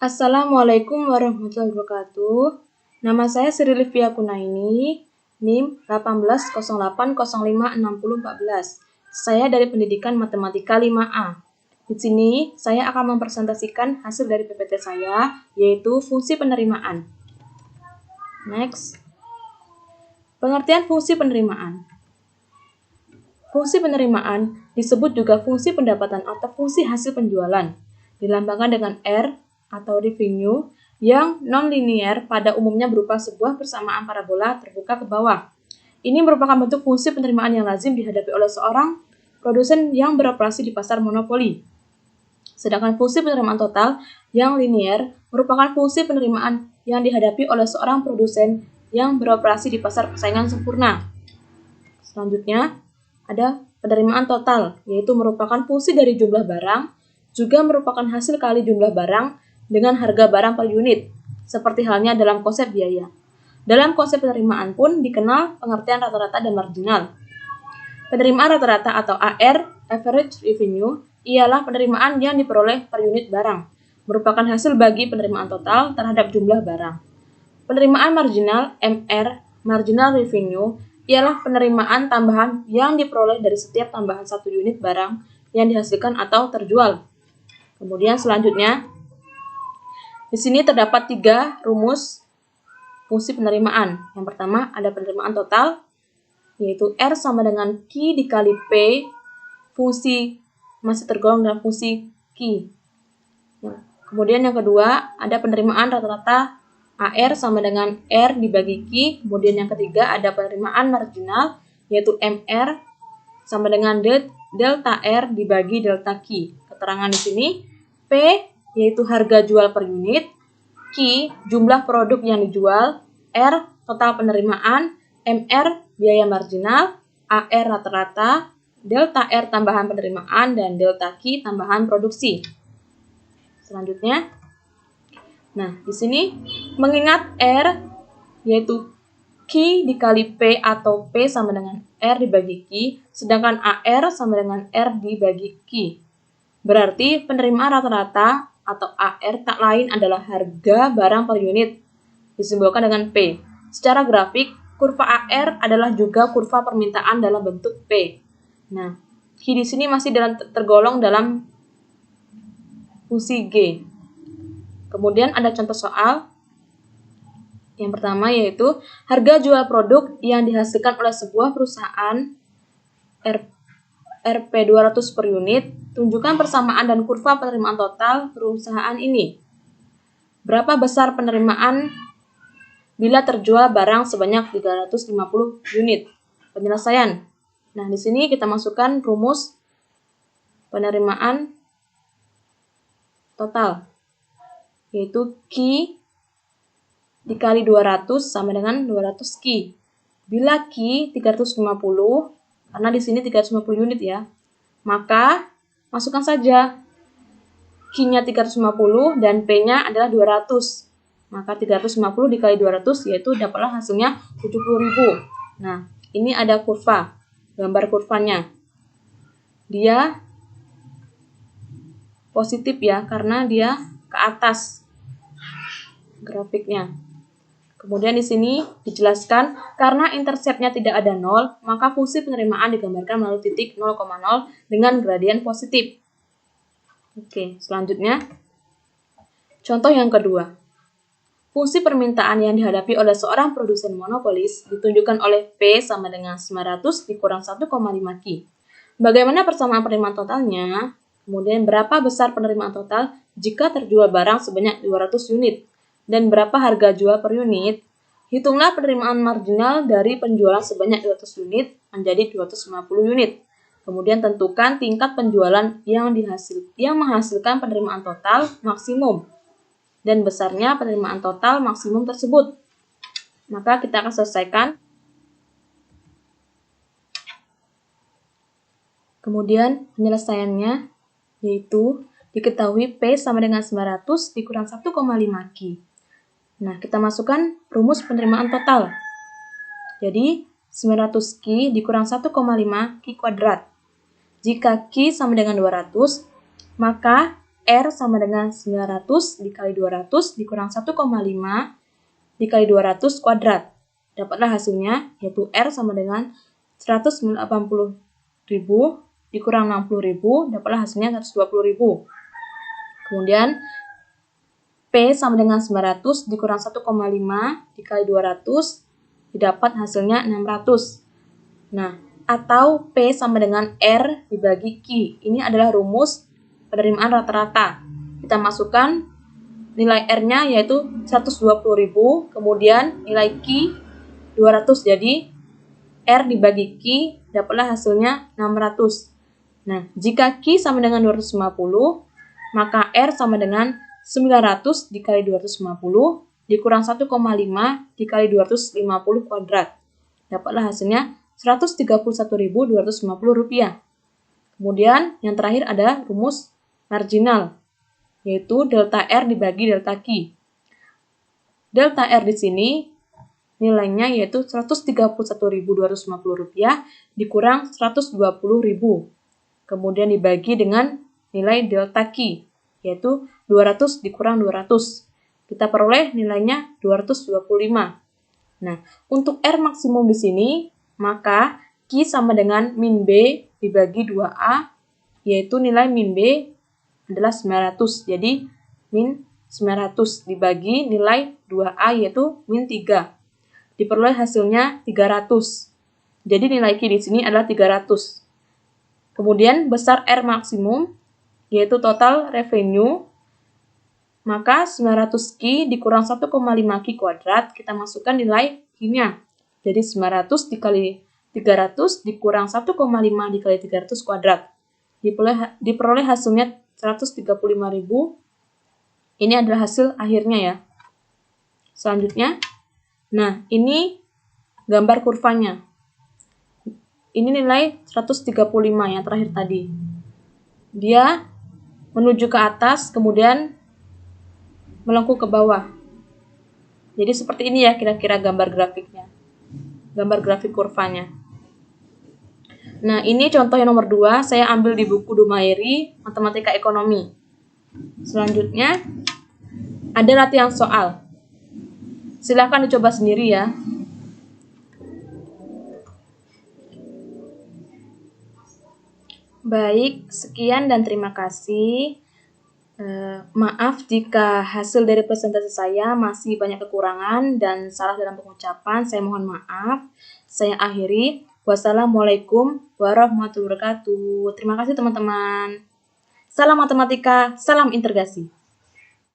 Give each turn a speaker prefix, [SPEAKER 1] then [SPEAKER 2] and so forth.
[SPEAKER 1] Assalamualaikum warahmatullahi wabarakatuh. Nama saya Sri Livia Kunaini, NIM 1808056014. Saya dari Pendidikan Matematika 5A. Di sini saya akan mempresentasikan hasil dari PPT saya, yaitu fungsi penerimaan. Next. Pengertian fungsi penerimaan. Fungsi penerimaan disebut juga fungsi pendapatan atau fungsi hasil penjualan. Dilambangkan dengan R atau revenue yang non-linear pada umumnya berupa sebuah persamaan parabola terbuka ke bawah. Ini merupakan bentuk fungsi penerimaan yang lazim dihadapi oleh seorang produsen yang beroperasi di pasar monopoli. Sedangkan fungsi penerimaan total yang linear merupakan fungsi penerimaan yang dihadapi oleh seorang produsen yang beroperasi di pasar persaingan sempurna. Selanjutnya, ada penerimaan total, yaitu merupakan fungsi dari jumlah barang, juga merupakan hasil kali jumlah barang dengan harga barang per unit, seperti halnya dalam konsep biaya. Dalam konsep penerimaan pun dikenal pengertian rata-rata dan marginal. Penerimaan rata-rata atau AR, Average Revenue, ialah penerimaan yang diperoleh per unit barang, merupakan hasil bagi penerimaan total terhadap jumlah barang. Penerimaan marginal, MR, Marginal Revenue, ialah penerimaan tambahan yang diperoleh dari setiap tambahan satu unit barang yang dihasilkan atau terjual. Kemudian selanjutnya, di sini terdapat 3 rumus fungsi penerimaan. Yang pertama ada penerimaan total, yaitu R sama dengan Q dikali P, fungsi masih tergolong dalam fungsi Q. Kemudian yang kedua ada penerimaan rata-rata, AR sama dengan R dibagi Q. Kemudian yang ketiga ada penerimaan marginal, yaitu MR sama dengan delta R dibagi delta Q. Keterangan di sini, P yaitu harga jual per unit, Q jumlah produk yang dijual, R total penerimaan, MR biaya marginal, AR rata-rata, delta R tambahan penerimaan, dan delta Q tambahan produksi. Selanjutnya, nah di sini mengingat R yaitu Q dikali P atau P sama dengan R dibagi Q, sedangkan AR sama dengan R dibagi Q. Berarti penerimaan rata-rata atau AR tak lain adalah harga barang per unit, disimbolkan dengan P. Secara grafik, kurva AR adalah juga kurva permintaan dalam bentuk P. Nah, Q di sini masih tergolong dalam fungsi G. Kemudian ada contoh soal. Yang pertama yaitu harga jual produk yang dihasilkan oleh sebuah perusahaan Rp 200 per unit. Tunjukkan persamaan dan kurva penerimaan total perusahaan ini. Berapa besar penerimaan bila terjual barang sebanyak 350 unit? Penyelesaian. Nah, di sini kita masukkan rumus penerimaan total, yaitu Q dikali 200 sama dengan 200 Q. Bila Q 350, karena di sini 350 unit ya, maka masukkan saja Q-nya 350 dan P-nya adalah 200. Maka 350 dikali 200 yaitu dapatlah hasilnya 70.000. Nah, ini ada kurva, gambar kurvanya. Dia positif ya, karena dia ke atas grafiknya. Kemudian di sini dijelaskan karena interseptnya tidak ada 0, maka fungsi penerimaan digambarkan melalui titik 0,0 dengan gradien positif. Oke, selanjutnya contoh yang kedua. Fungsi permintaan yang dihadapi oleh seorang produsen monopolis ditunjukkan oleh P sama dengan 900 dikurang 1,5 Q. Bagaimana persamaan penerimaan totalnya? Kemudian berapa besar penerimaan total jika terjual barang sebanyak 200 unit? Dan berapa harga jual per unit? Hitunglah penerimaan marginal dari penjualan sebanyak 200 unit menjadi 250 unit. Kemudian tentukan tingkat penjualan yang menghasilkan penerimaan total maksimum dan besarnya penerimaan total maksimum tersebut. Maka kita akan selesaikan. Kemudian penyelesaiannya yaitu diketahui P sama dengan 900 dikurang 1,5 Q. Nah, kita masukkan rumus penerimaan total. Jadi, 900 Q dikurang 1,5 Q kuadrat. Jika Q sama dengan 200, maka R sama dengan 900 dikali 200 dikurang 1,5 dikali 200 kuadrat. Dapatlah hasilnya, yaitu R sama dengan 180.000 dikurang 60.000, dapatlah hasilnya 120.000. Kemudian, P sama dengan 900 dikurang 1,5 dikali 200, didapat hasilnya 600. Nah, atau P sama dengan R dibagi Q. Ini adalah rumus penerimaan rata-rata. Kita masukkan nilai R-nya yaitu 120.000, kemudian nilai Q 200. Jadi, R dibagi Q, dapatlah hasilnya 600. Nah, jika Q sama dengan 250, maka R sama dengan 900 dikali 250 dikurang 1,5 dikali 250 kuadrat. Dapatlah hasilnya Rp131.250. Kemudian yang terakhir ada rumus marginal, yaitu delta R dibagi delta Q. Delta R di sini nilainya yaitu Rp131.250 dikurang 120.000. Kemudian dibagi dengan nilai delta Q, yaitu 200 dikurang 200. Kita peroleh nilainya 225. Nah, untuk R maksimum di sini, maka Q sama dengan min B dibagi 2A, yaitu nilai min B adalah 900. Jadi, min 900 dibagi nilai 2A, yaitu min 3. Diperoleh hasilnya 300. Jadi, nilai Q di sini adalah 300. Kemudian, besar R maksimum, yaitu total revenue, maka 900 Q dikurang 1,5 Q kuadrat, kita masukkan nilai Q-nya. Jadi 900 dikali 300 dikurang 1,5 dikali 300 kuadrat. Diperoleh hasilnya 135.000. Ini adalah hasil akhirnya ya. Selanjutnya, nah ini gambar kurvanya. Ini nilai 135 yang terakhir tadi. Dia menuju ke atas, kemudian melengkung ke bawah. Jadi seperti ini ya kira-kira gambar grafiknya. Gambar grafik kurvanya. Nah, ini contoh yang nomor 2, saya ambil di buku Dumairi, Matematika Ekonomi. Selanjutnya, ada latihan soal. Silahkan dicoba sendiri ya. Baik, sekian dan terima kasih. Maaf jika hasil dari presentasi saya masih banyak kekurangan dan salah dalam pengucapan, saya mohon maaf. Saya akhiri. Wassalamualaikum warahmatullahi wabarakatuh. Terima kasih teman-teman. Salam matematika, salam integrasi.